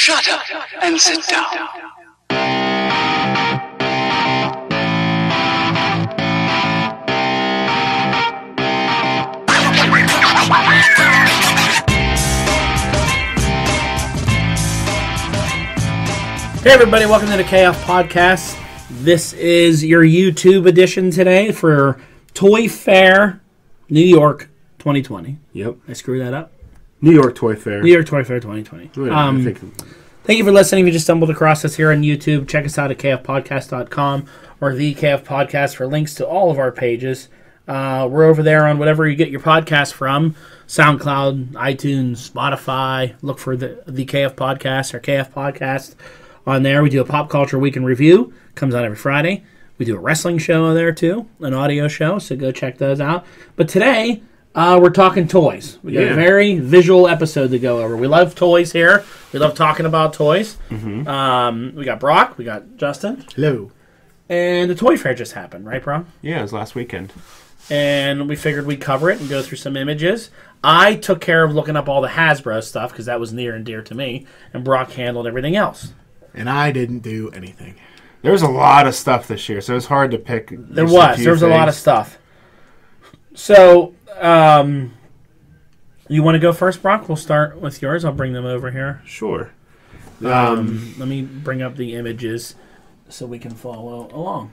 Shut up and sit down. Hey everybody, welcome to the KF Podcast. This is your YouTube edition today for Toy Fair New York 2020. Yep. I screwed that up. New York Toy Fair. New York Toy Fair 2020. Thank you for listening. If you just stumbled across us here on YouTube, check us out at kfpodcast.com or the KF Podcast for links to all of our pages. We're over there on whatever you get your podcast from. SoundCloud, iTunes, Spotify. Look for the KF Podcast or KF Podcast on there. We do a pop culture week in review. Comes out every Friday. We do a wrestling show there too, an audio show, so go check those out. But today, we're talking toys. We got a very visual episode to go over. We love toys here. We love talking about toys. Mm-hmm. We got Brock. We got Justin. Hello. And the Toy Fair just happened, right, Brock? Yeah, it was last weekend. And we figured we'd cover it and go through some images. I took care of looking up all the Hasbro stuff because that was near and dear to me. And Brock handled everything else. And I didn't do anything. There was a lot of stuff this year, so it was hard to pick. There was a lot of stuff. So, you want to go first, Brock? We'll start with yours. I'll bring them over here. Sure. Let me bring up the images so we can follow along.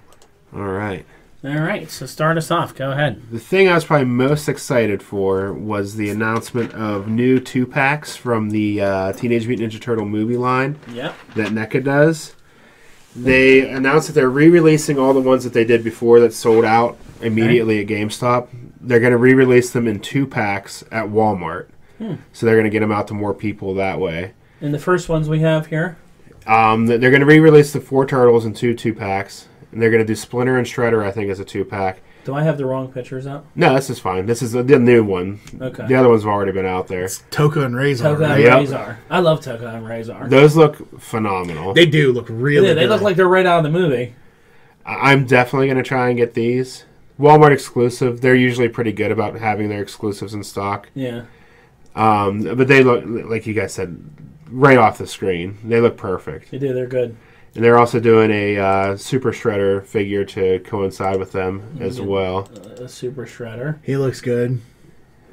All right. All right, so start us off. Go ahead. The thing I was probably most excited for was the announcement of new 2-packs from the Teenage Mutant Ninja Turtle movie line that NECA does. They announced that they're re-releasing all the ones that they did before that sold out immediately at GameStop. They're going to re-release them in 2-packs at Walmart. So they're going to get them out to more people that way. And the first ones we have here? They're going to re-release the 4 Turtles in 2-packs. And they're going to do Splinter and Shredder, I think, as a 2-pack. Do I have the wrong pictures up? No, this is fine. This is the new one. Okay. The other ones have already been out there. It's Toka and Razor. Toka right? and Razor. I love Toka and Razor. Those look phenomenal. They do look really good. They look like they're right out of the movie. I'm definitely going to try and get these. Walmart exclusive. They're usually pretty good about having their exclusives in stock. Yeah. But they look, like you guys said, right off the screen. They look perfect. They do. They're good. And they're also doing a Super Shredder figure to coincide with them as well. A Super Shredder. He looks good.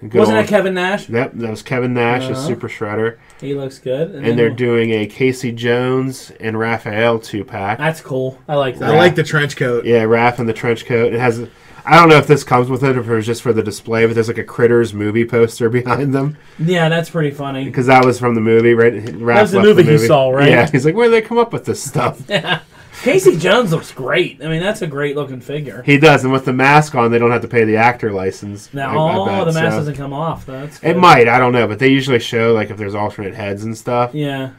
Wasn't that Kevin Nash? Yep, that was Kevin Nash as Super Shredder. He looks good. And they're doing a Casey Jones and Raphael 2-pack. That's cool. I like that. I like the trench coat. Yeah, Raph in the trench coat. It has... I don't know if this comes with it or if it was just for the display, but there's like a Critters movie poster behind them. Yeah, that's pretty funny. Because that was from the movie, right? That was the movie he saw, right? Yeah, he's like, where did they come up with this stuff? Yeah. Casey Jones looks great. I mean, that's a great looking figure. He does, and with the mask on, they don't have to pay the actor license. Now, the mask doesn't come off. That's good. It might, I don't know, but they usually show like if there's alternate heads and stuff. Yeah.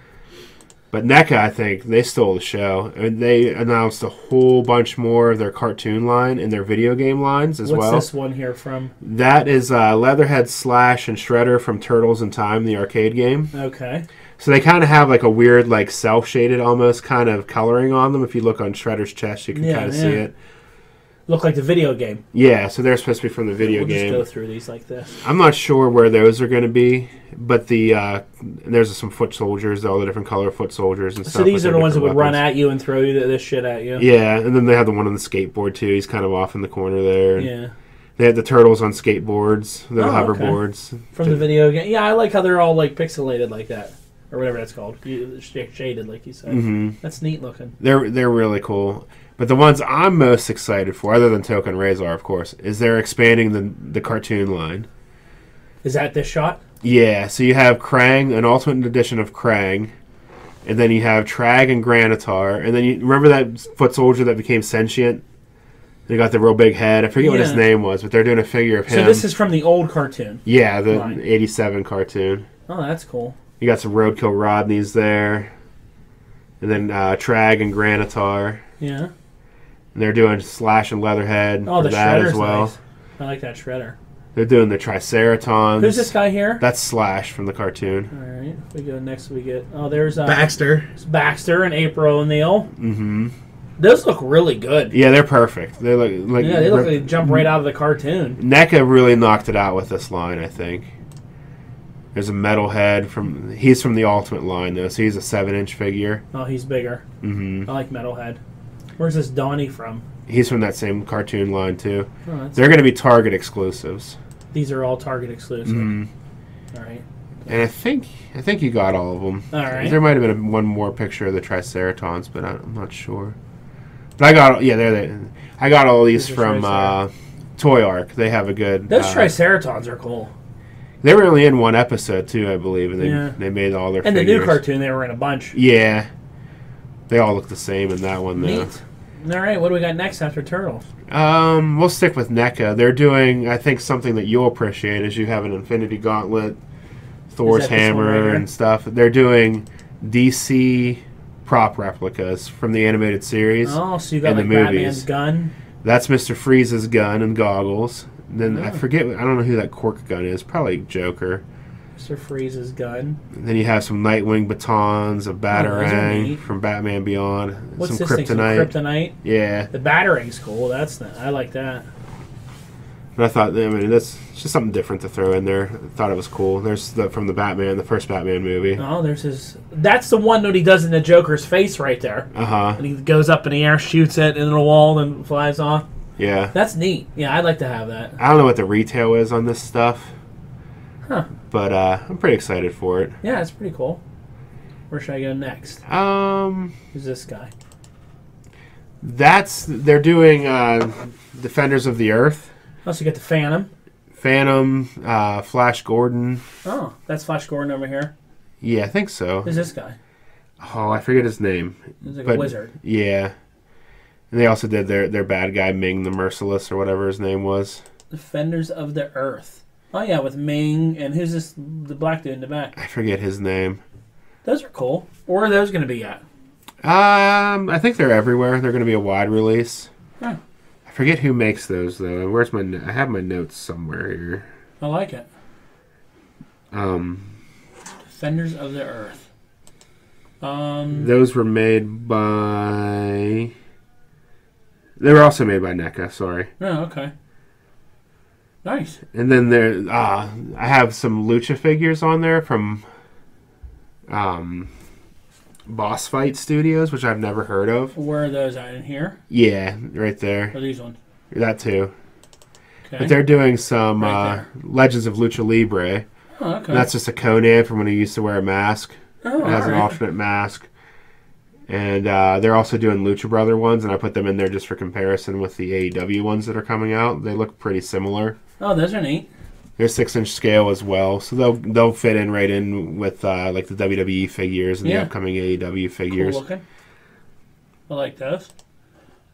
But NECA, I think, they stole the show. And they announced a whole bunch more of their cartoon line and their video game lines as well. What's this one here from? That is Leatherhead, Slash, and Shredder from Turtles in Time, the arcade game. Okay. So they kind of have like a weird, like self-shaded almost kind of coloring on them. If you look on Shredder's chest, you can kind of see it. Look like the video game. Yeah, so they're supposed to be from the video game. We'll just go through these like this. I'm not sure where those are going to be, but there's some foot soldiers, all the different color foot soldiers and stuff. So these are the ones that would run at you and throw this shit at you? Yeah, and then they have the one on the skateboard too. He's kind of off in the corner there. Yeah. They had the turtles on skateboards, the hoverboards. From the video game. Yeah, I like how they're all like pixelated like that. Or whatever that's called. Shaded, like you said. Mm-hmm. That's neat looking. They're really cool. But the ones I'm most excited for, other than Toka and Razor, of course, is they're expanding the cartoon line. Is that this shot? Yeah, so you have Krang, an ultimate edition of Krang, and then you have Trag and Granitar, and then you remember that foot soldier that became sentient? They got the real big head. I forget what his name was, but they're doing a figure of him. So this is from the old cartoon? Yeah, the 87 cartoon. Oh, that's cool. You got some Roadkill Rodneys there, and then Trag and Granitar. Yeah. And they're doing Slash and Leatherhead for that Shredder's as well. Nice. I like that Shredder. They're doing the Triceratons. Who's this guy here? That's Slash from the cartoon. All right. If we go next, we get... Oh, there's... Baxter. Baxter and April O'Neil. Mm-hmm. Those look really good. Yeah, they're perfect. They look like... Yeah, they look like they jump right out of the cartoon. NECA really knocked it out with this line, I think. There's a Metalhead he's from the Ultimate line though, so he's a 7-inch figure. Oh, he's bigger. Mm-hmm. I like Metalhead. Where's this Donnie from? He's from that same cartoon line too. Oh, they're going to be Target exclusives. These are all Target exclusive. Mm-hmm. All right. And I think you got all of them. All right. There might have been one more picture of the Triceratons, but I'm not sure. But I got I got all these from Toy Arc. They have a good. Those Triceratons are cool. They were only in one episode too, I believe, and they made all their. And figures. The new cartoon, they were in a bunch. Yeah, they all look the same in that one though. Neat. All right, what do we got next after Turtles? We'll stick with NECA. They're doing, I think, something that you'll appreciate is you have an Infinity Gauntlet, Thor's hammer, and stuff. They're doing DC prop replicas from the animated series. Oh, so you got like Batman's gun. That's Mr. Freeze's gun and goggles. And then I don't know who that Cork gun is. Probably Joker. Mr. Freeze's gun. And then you have some Nightwing batons, a Batarang from Batman Beyond. What's some this kryptonite. Thing? Some kryptonite? Yeah. The Batarang's cool. I like that. And I thought, that's just something different to throw in there. I thought it was cool. There's from the first Batman movie. Oh, there's his. That's the one that he does in the Joker's face right there. And he goes up in the air, shoots it into the wall, and flies off. Yeah. That's neat. Yeah, I'd like to have that. I don't know what the retail is on this stuff. Huh. But I'm pretty excited for it. Yeah, it's pretty cool. Where should I go next? Who's this guy? They're doing Defenders of the Earth. Oh, so you got the Phantom. Flash Gordon. Oh, that's Flash Gordon over here. Yeah, I think so. Who's this guy? Oh, I forget his name. He's like a wizard. Yeah. And they also did their bad guy, Ming the Merciless, or whatever his name was. Defenders of the Earth. Oh, yeah, with Ming. And who's this, the black dude in the back? I forget his name. Those are cool. Where are those going to be at? I think they're everywhere. They're going to be a wide release. Huh. I forget who makes those, though. I have my notes somewhere here. I like it. Defenders of the Earth. Those were made by... They were also made by NECA, sorry. Oh, okay. Nice. And then there, I have some Lucha figures on there from Boss Fight Studios, which I've never heard of. Where are those at? In here? Yeah, right there. Or these ones? That too. Okay. But they're doing some Legends of Lucha Libre. Oh, okay. And that's just a Conan from when he used to wear a mask. Oh, it has an alternate mask. And they're also doing Lucha Brother ones, and I put them in there just for comparison with the AEW ones that are coming out. They look pretty similar. Oh, those are neat. They're 6-inch scale as well, so they'll fit in right in with like the WWE figures and the upcoming AEW figures. Cool looking. I like those.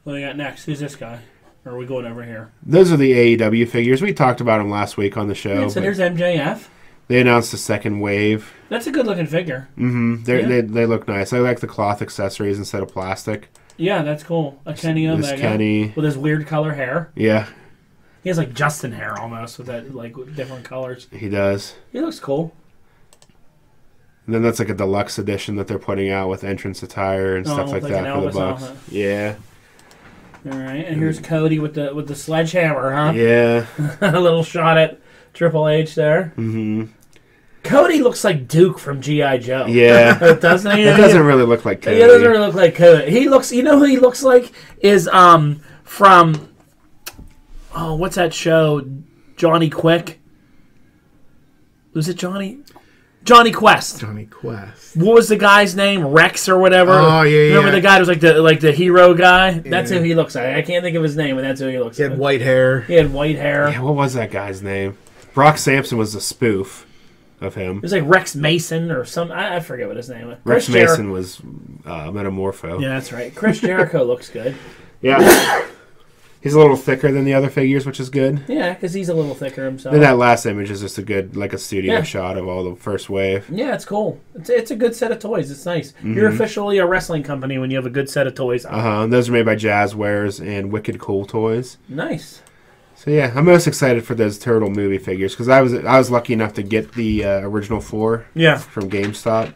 What do we got next? Who's this guy? Or are we going over here? Those are the AEW figures. We talked about them last week on the show. Yeah, so there's MJF. They announced the second wave. That's a good looking figure. Mm-hmm. They look nice. I like the cloth accessories instead of plastic. Yeah, that's cool. A Kenny Omega Kenny with his weird color hair. Yeah. He has like Justin hair almost with that like different colors. He does. He looks cool. And then that's like a deluxe edition that they're putting out with entrance attire and stuff like that for the Bucks. Outfit. Yeah. All right, and here's Cody with the sledgehammer, huh? Yeah. A little shot at Triple H there. Mm-hmm. Cody looks like Duke from G.I. Joe. Yeah. Doesn't he? It doesn't really look like Cody. He doesn't really look like Cody. He looks, you know who he looks like? Is from, what's that show? Johnny Quick? Was it Johnny? Johnny Quest. Johnny Quest. What was the guy's name? Rex or whatever? Oh, yeah, Remember the guy who was like the hero guy? Yeah. That's who he looks like. I can't think of his name, but that's who he looks like. He had white hair. He had white hair. Yeah, what was that guy's name? Brock Sampson was a spoof of him. It was like Rex Mason or some. I forget what his name was. Rex Mason was Metamorpho. Yeah, that's right. Chris Jericho looks good. Yeah. He's a little thicker than the other figures, which is good. Yeah, because he's a little thicker himself. And that last image is just a good, like a studio shot of all the first wave. Yeah, it's cool. It's a good set of toys. It's nice. Mm-hmm. You're officially a wrestling company when you have a good set of toys. And those are made by Jazzwares and Wicked Cool Toys. Nice. So yeah, I'm most excited for those Turtle movie figures because I was lucky enough to get the original 4 from GameStop.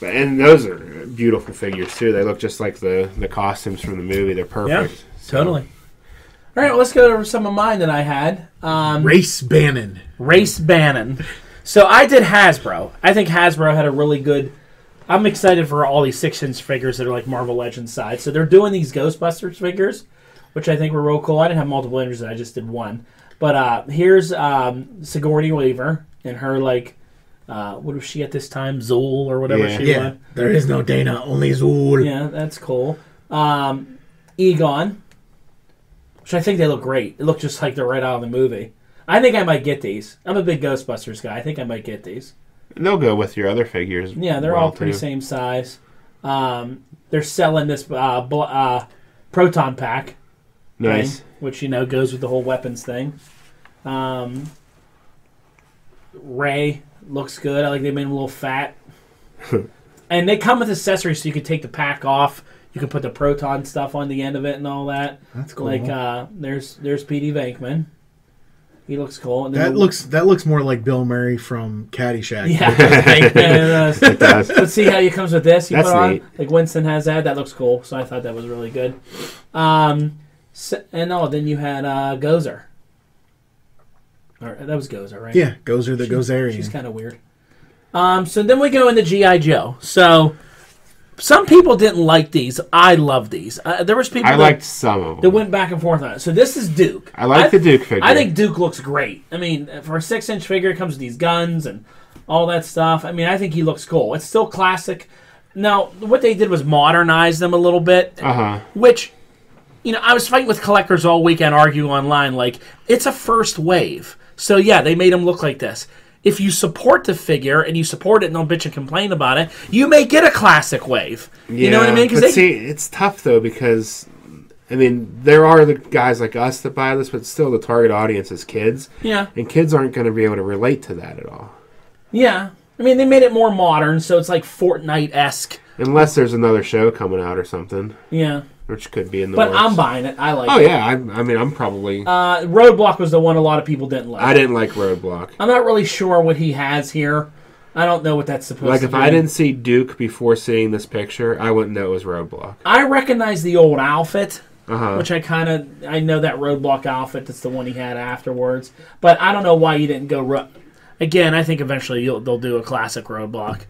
And those are beautiful figures too. They look just like the costumes from the movie. They're perfect. Yeah. Totally. All right, well, let's go to some of mine that I had. Race Bannon. So I did Hasbro. I think Hasbro had a really good... I'm excited for all these 6-inch figures that are like Marvel Legends size. So they're doing these Ghostbusters figures, which I think were real cool. I didn't have multiple images. I just did one. But here's Sigourney Weaver and her, like... what was she at this time? Zool or whatever she was. There is no Dana, only Zool. Yeah, that's cool. Egon, which I think they look great. It looked just like they're right out of the movie. I think I might get these. I'm a big Ghostbusters guy. I think I might get these. They'll go with your other figures. Yeah, they're all pretty same size. They're selling this proton pack. Nice. Thing, which, goes with the whole weapons thing. Ray looks good. I like they made him a little fat. And they come with accessories, so you can take the pack off. You can put the proton stuff on the end of it and all that. That's cool. Like there's Petey Venkman. He looks cool. And that looks more like Bill Murray from Caddyshack. Yeah, Venkman it does. Let's see how he comes with this. That's neat. Like Winston has that. That looks cool. So I thought that was really good. Then you had Gozer. Or, that was Gozer, right? Yeah, Gozer the Gozerian. She's kind of weird. So then we go into G.I. Joe. So some people didn't like these. I love these. There was people liked some of them. that went back and forth on it. So this is Duke. I like the Duke figure. I think Duke looks great. I mean, for a 6-inch figure, it comes with these guns and all that stuff. I mean, I think he looks cool. It's still classic. Now, what they did was modernize them a little bit, which, I was fighting with collectors all weekend, arguing online, like, it's a first wave. So, yeah, they made them look like this. If you support the figure and you support it and don't bitch and complain about it, you may get a classic wave. You know what I mean? But see, it's tough, though, because, there are the guys like us that buy this, but still the target audience is kids. Yeah. And kids aren't going to be able to relate to that at all. Yeah. They made it more modern, so it's like Fortnite-esque. Unless there's another show coming out or something. Yeah. Which could be in the But works. I'm buying it. I like it. Oh, yeah. I'm probably... Roadblock was the one a lot of people didn't like. I didn't like Roadblock. I'm not really sure what he has here. I don't know what that's supposed to be. Like, if I didn't see Duke before seeing this picture, I wouldn't know it was Roadblock. I recognize the old outfit, which I know that Roadblock outfit. That's the one he had afterwards. But I don't know why you didn't go... Again, I think eventually they'll do a classic Roadblock.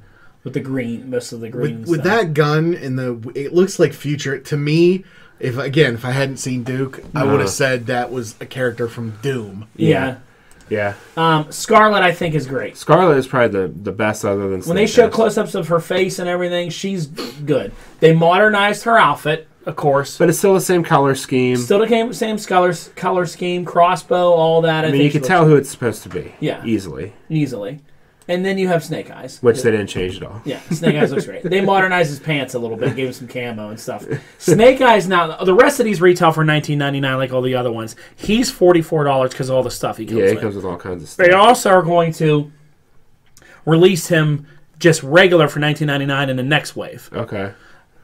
With the green, most of the green with that gun and it looks like future to me. If I hadn't seen Duke, I would have said that was a character from Doom. Yeah. Scarlet, I think, is great. Scarlet is probably the best, other than when they show close-ups of her face and everything, she's good. They modernized her outfit, of course, but it's still the same color scheme. Still the same color scheme, crossbow, all that. I mean, you can tell who it's supposed to be. Yeah, easily. And then you have Snake Eyes. Which they didn't change at all. Yeah, Snake Eyes looks great. They modernized his pants a little bit, gave him some camo and stuff. Snake Eyes now, the rest of these retail for $19.99 like all the other ones. He's $44 because of all the stuff he comes with. Yeah, he comes with all kinds of stuff. They also are going to release him just regular for $19.99 in the next wave. Okay.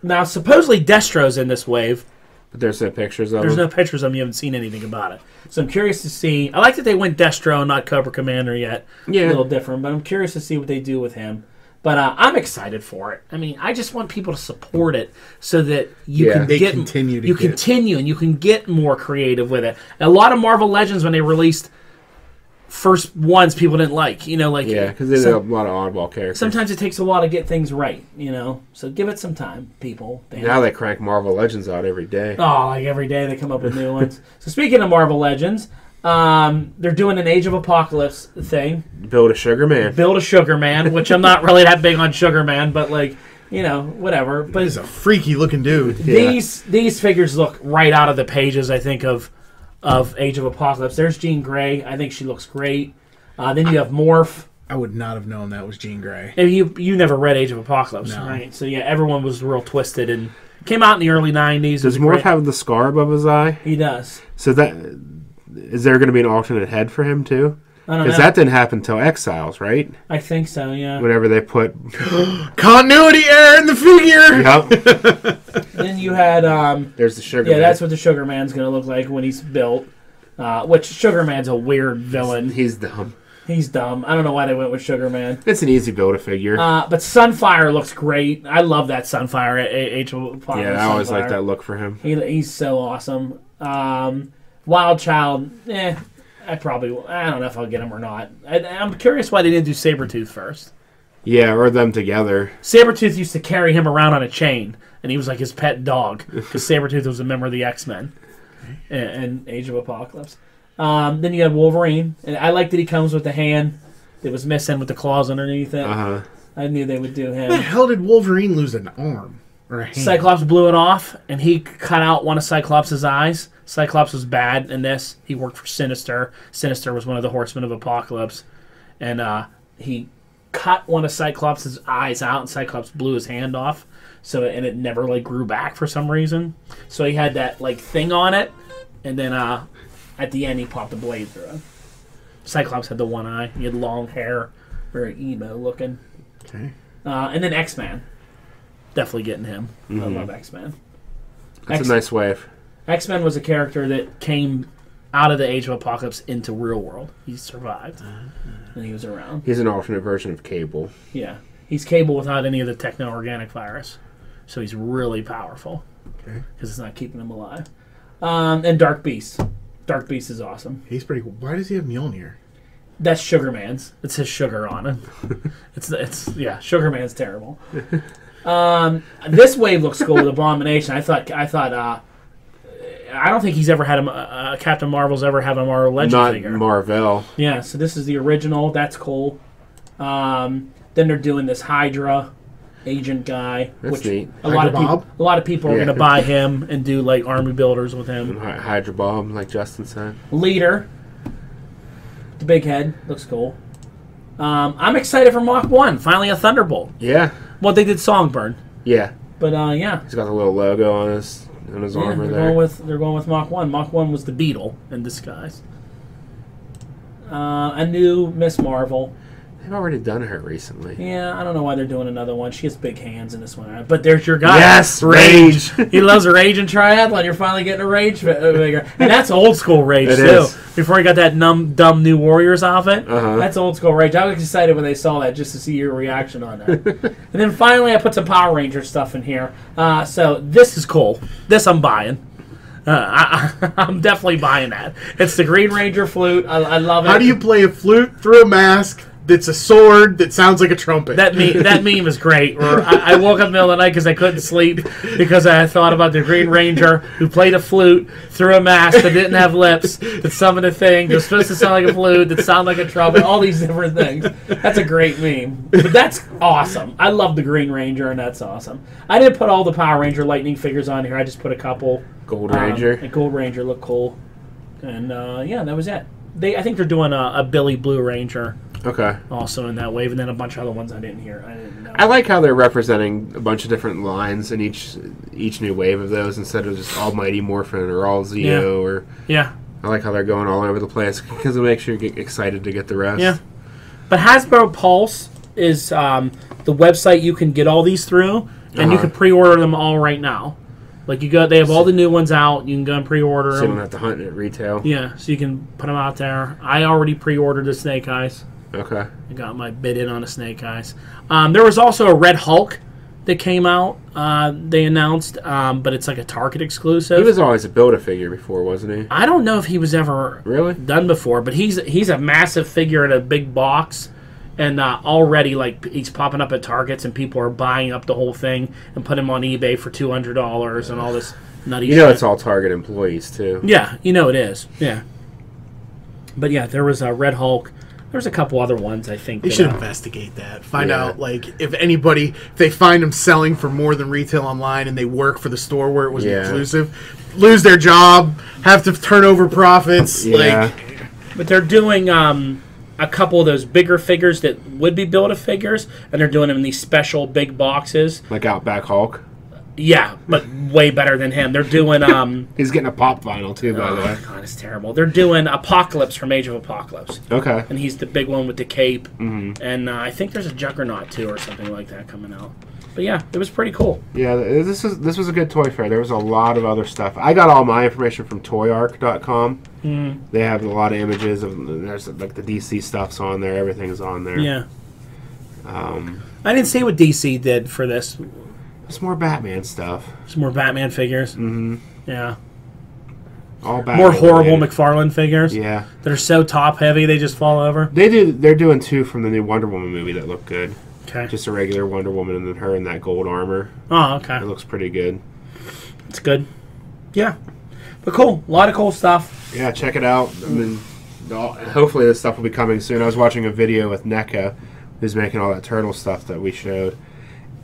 Now, supposedly Destro's in this wave. But there's no pictures of him? There's no pictures of him. You haven't seen anything about it. So I'm curious to see. I like that they went Destro, not Cobra Commander yet. Yeah. A little different, but I'm curious to see what they do with him. But I'm excited for it. I just want people to support it so that you can continue and you can get more creative with it. A lot of Marvel Legends, when they released first ones, people didn't like. Because there's a lot of oddball characters. Sometimes it takes a while to get things right, So give it some time, people. Now they crank Marvel Legends out every day. Oh, like every day they come up with new ones. So speaking of Marvel Legends, they're doing an Age of Apocalypse thing. Build a Sugar Man, which I'm not really that big on Sugar Man, but whatever. But he's a freaky looking dude. These figures look right out of the pages, I think, of Age of Apocalypse. There's Jean Grey. I think she looks great. Then you have Morph. I would not have known that was Jean Grey. And you never read Age of Apocalypse, right? So yeah, everyone was real twisted and came out in the early 90s. Does Morph have the scar above his eye? He does. So is there going to be an alternate head for him too? I don't know. Because that didn't happen until Exiles, right? I think so, yeah. Whenever they put... Continuity error in the figure! Yep. Then you had... There's the Sugar Man. Yeah, that's what the Sugar Man's going to look like when he's built. Which, Sugar Man's a weird villain. He's dumb. He's dumb. I don't know why they went with Sugar Man. It's an easy build-a-figure. But Sunfire looks great. I love that Sunfire at Age of Apocalypse. Yeah, I always like that look for him. He's so awesome. Wild Child, I don't know if I'll get him or not. I'm curious why they didn't do Sabretooth first. Yeah, or them together. Sabretooth used to carry him around on a chain, and he was like his pet dog, because Sabretooth was a member of the X-Men and Age of Apocalypse. Then you had Wolverine, and I like that he comes with the hand that was missing with the claws underneath it. I knew they would do him. How the hell did Wolverine lose an arm? Or a hand? Cyclops blew it off, and he cut out one of Cyclops' eyes. Cyclops was bad in this. He worked for Sinister. Sinister was one of the Horsemen of Apocalypse. And he cut one of Cyclops' eyes out, and Cyclops blew his hand off. And it never like grew back for some reason. So he had that like thing on it, and then at the end he popped a blade through it. Cyclops had the one eye. He had long hair, very emo looking. Okay. And then X-Man. Definitely getting him. I love X-Man. That's a nice wave. X-Men was a character that came out of the Age of Apocalypse into real world. He survived. And he was around. He's an alternate version of Cable. Yeah. He's Cable without any of the techno-organic virus. So he's really powerful. Okay. Because it's not keeping him alive. And Dark Beast. Dark Beast is awesome. He's pretty cool. Why does he have Mjolnir? That's Sugar Man's. It's his sugar on him. Yeah, Sugar Man's terrible. This wave looks cool with Abomination. I thought. I don't think he's ever had Captain Marvel's ever had a Marvel Legend figure. Not Marvel. Yeah, so this is the original. That's cool. Then they're doing this Hydra agent guy, That's neat. A lot of people are going to buy him and do like army builders with him. Hydra Bomb, like Justin said. Leader. The big head looks cool. I'm excited for Mach 1. Finally a Thunderbolt. Yeah. Well, they did Songbird. Yeah. But yeah. He's got the little logo on his armor there. They're going with Mach 1. Mach 1 was the Beetle in disguise. A new Miss Marvel. They've already done her recently. Yeah, I don't know why they're doing another one. She has big hands in this one. But there's your guy. Yes, Rage. He loves Rage and Triathlon. You're finally getting a Rage figure. And that's old school Rage, it too. Is. Before he got that dumb New Warriors outfit. That's old school Rage. I was excited when they saw that just to see your reaction on that. And then finally I put some Power Ranger stuff in here. So this is cool. This I'm buying. I'm definitely buying that. It's the Green Ranger flute. I love it. How do you play a flute through a mask that's a sword that sounds like a trumpet? That meme is great. I woke up in the middle of the night because I couldn't sleep because I thought about the Green Ranger who played a flute through a mask that didn't have lips, that summoned a thing that was supposed to sound like a flute, that sounded like a trumpet, all these different things. That's a great meme. But that's awesome. I love the Green Ranger, and that's awesome. I didn't put all the Power Ranger Lightning figures on here. I just put a couple. Gold Ranger. And Gold Ranger looked cool. And yeah, that was it. I think they're doing a Billy Blue Ranger. Okay. Also in that wave, and then a bunch of other ones I didn't hear. I didn't know. I like how they're representing a bunch of different lines in each new wave of those instead of just Almighty Morphin or All Zeo or. Yeah. I like how they're going all over the place because it makes you get excited to get the rest. Yeah. But Hasbro Pulse is the website you can get all these through, and you can pre-order them all right now. Like they have all the new ones out. You can go and pre-order them. So you don't have to hunt at retail. Yeah, so you can put them out there. I already pre-ordered the Snake Eyes. Okay. I got my bid in on the Snake Eyes. There was also a Red Hulk that came out. They announced, but it's like a Target exclusive. He was always a Build-A-Figure before, wasn't he? I don't know if he was ever done before, but he's a massive figure in a big box, and already like he's popping up at Targets, and people are buying up the whole thing and putting him on eBay for $200 and all this nutty shit. It's all Target employees too. Yeah, it is. Yeah. But yeah, there was a Red Hulk. There's a couple other ones, I think. They should investigate that. Find out, like, if they find them selling for more than retail online and they work for the store where it was exclusive, lose their job, have to turn over profits. Yeah. But they're doing a couple of those bigger figures that would be Build-A-Figures, and they're doing them in these special big boxes. Like Outback Hulk? Yeah, but way better than him. They're doing... He's getting a pop vinyl, too, by the way. God, it's terrible. They're doing Apocalypse from Age of Apocalypse. Okay. And he's the big one with the cape. Mm-hmm. And I think there's a Juggernaut, too, or something like that coming out. But yeah, it was pretty cool. Yeah, this was a good toy fair. There was a lot of other stuff. I got all my information from toyark.com. Mm. They have a lot of images. There's like the DC stuff's on there. Everything's on there. Yeah. I didn't see what DC did for this. It's more Batman stuff. Some more Batman figures. Mm-hmm. Yeah. All more horrible McFarlane figures. Yeah. That are so top heavy they just fall over. They're doing 2 from the new Wonder Woman movie that look good. Okay. Just a regular Wonder Woman and then her in that gold armor. Oh, okay. It looks pretty good. It's good. Yeah. But cool. A lot of cool stuff. Yeah, check it out. I mean, hopefully this stuff will be coming soon. I was watching a video with NECA, who's making all that turtle stuff that we showed.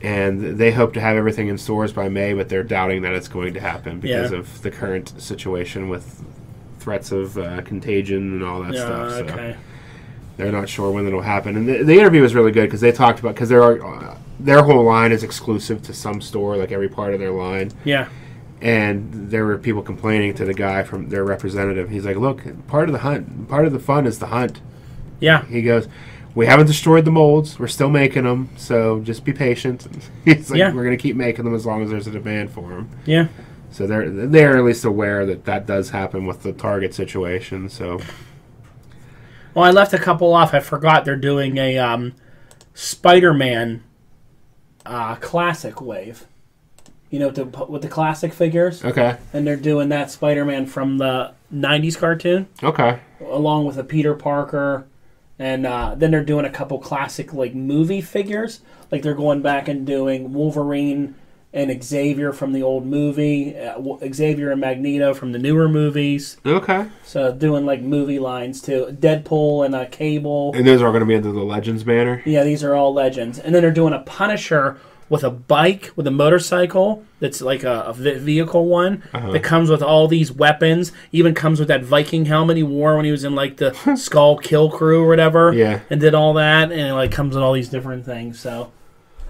And they hope to have everything in stores by May, but they're doubting that it's going to happen because of the current situation with threats of contagion and all that stuff. So okay. They're not sure when it'll happen. And the interview was really good because they talked about, because their whole line is exclusive to some store, like every part of their line. Yeah. And there were people complaining to the guy from their representative. He's like, look, part of the hunt, part of the fun is the hunt. Yeah. He goes, we haven't destroyed the molds. We're still making them, so just be patient. He's like, we're going to keep making them as long as there's a demand for them. Yeah. So they're at least aware that does happen with the Target situation. So, well, I left a couple off. I forgot they're doing a Spider-Man classic wave. You know, with the classic figures. Okay. And they're doing that Spider-Man from the 90s cartoon. Okay. Along with a Peter Parker. And then they're doing a couple classic like movie figures. Like they're going back and doing Wolverine and Xavier from the old movie. Xavier and Magneto from the newer movies. Okay. So doing like movie lines too. Deadpool and Cable. And those are going to be under the Legends banner? Yeah, these are all Legends. And then they're doing a Punisher with a bike, with a motorcycle, that's like a vehicle one, that comes with all these weapons, even comes with that Viking helmet he wore when he was in like the Skull Kill Crew or whatever, and did all that, and it like comes with all these different things. So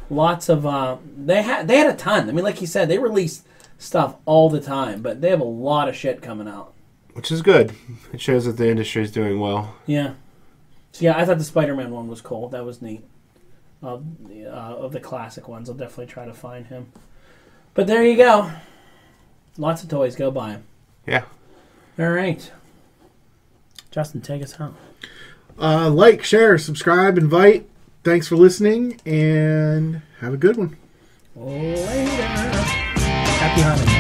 lots of they had a ton. I mean, like you said, they release stuff all the time, but they have a lot of shit coming out, which is good. It shows that the industry is doing well. Yeah. So yeah, I thought the Spider-Man one was cool. That was neat. Of the classic ones. I'll definitely try to find him. But there you go. Lots of toys. Go buy them. Yeah. All right. Justin, take us out. Like, share, subscribe, invite. Thanks for listening, and have a good one. Later. Happy hunting.